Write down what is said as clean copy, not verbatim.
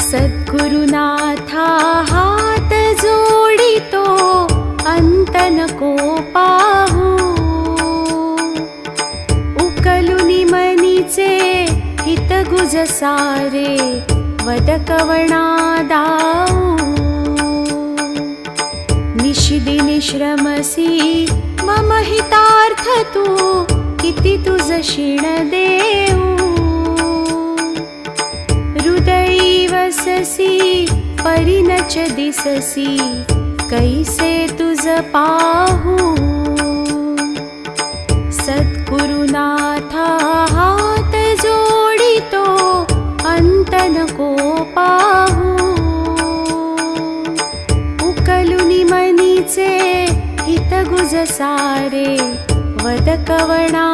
सद्गुरुनाथा हात जोडितो अंत नको पाहू। उकलुनी मनीचे हित गुज सारे वद कवणा दाऊ। निशिदिनी श्रमसी मम हितार्थ तू किती तुझ क्षीण देऊ। हृदयी वससी परिनच दिससी कैसे तुझ पाहू। सद्गुरुनाथा हात जोडितो अंत नको पाहू। उकलुनी मनीचे हित गुज सारे वद कवणा